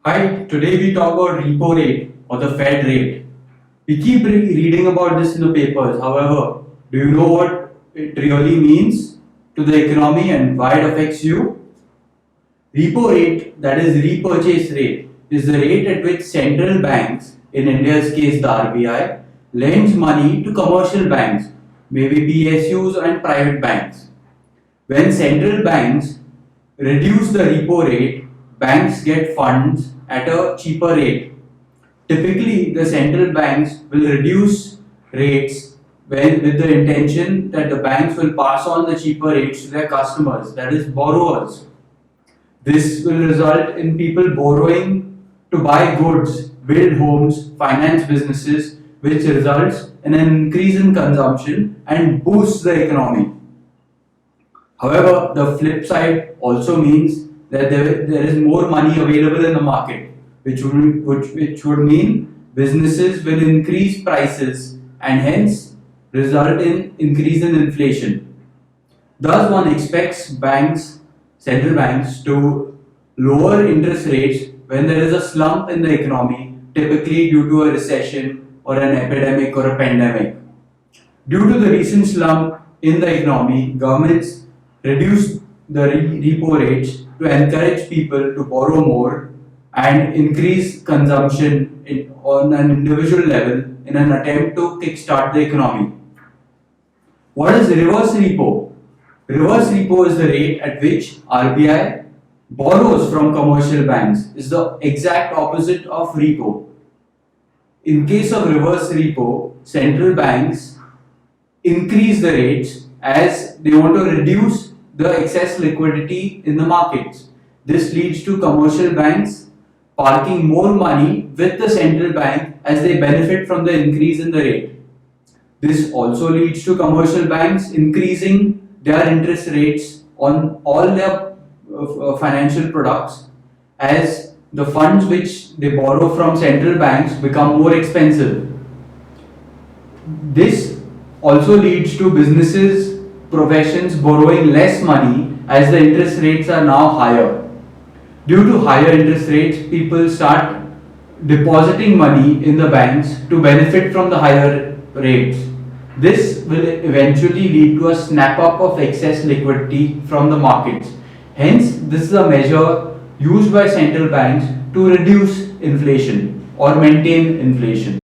Hi, today we talk about repo rate or the Fed rate. We keep reading about this in the papers. However, do you know what it really means to the economy and why it affects you? Repo rate, that is repurchase rate, is the rate at which central banks, in India's case the RBI, lends money to commercial banks, maybe PSUs and private banks. When central banks reduce the repo rate, banks get funds at a cheaper rate. Typically, the central banks will reduce rates with the intention that the banks will pass on the cheaper rates to their customers, that is, borrowers. This will result in people borrowing to buy goods, build homes, finance businesses, which results in an increase in consumption and boosts the economy. However, the flip side also means that there is more money available in the market, which would mean businesses will increase prices and hence result in increase in inflation. Thus, one expects central banks to lower interest rates when there is a slump in the economy, typically due to a recession or an epidemic or a pandemic. Due to the recent slump in the economy, governments reduced the repo rates to encourage people to borrow more and increase consumption on an individual level in an attempt to kickstart the economy. What is reverse repo? Reverse repo is the rate at which RBI borrows from commercial banks. Is the exact opposite of repo. In case of reverse repo, central banks increase the rates as they want to reduce the excess liquidity in the markets. This leads to commercial banks parking more money with the central bank as they benefit from the increase in the rate. This also leads to commercial banks increasing their interest rates on all their financial products as the funds which they borrow from central banks become more expensive. This also leads to businesses, professions borrowing less money as the interest rates are now higher. Due to higher interest rates, people start depositing money in the banks to benefit from the higher rates. This will eventually lead to a snap up of excess liquidity from the markets. Hence, this is a measure used by central banks to reduce inflation or maintain inflation.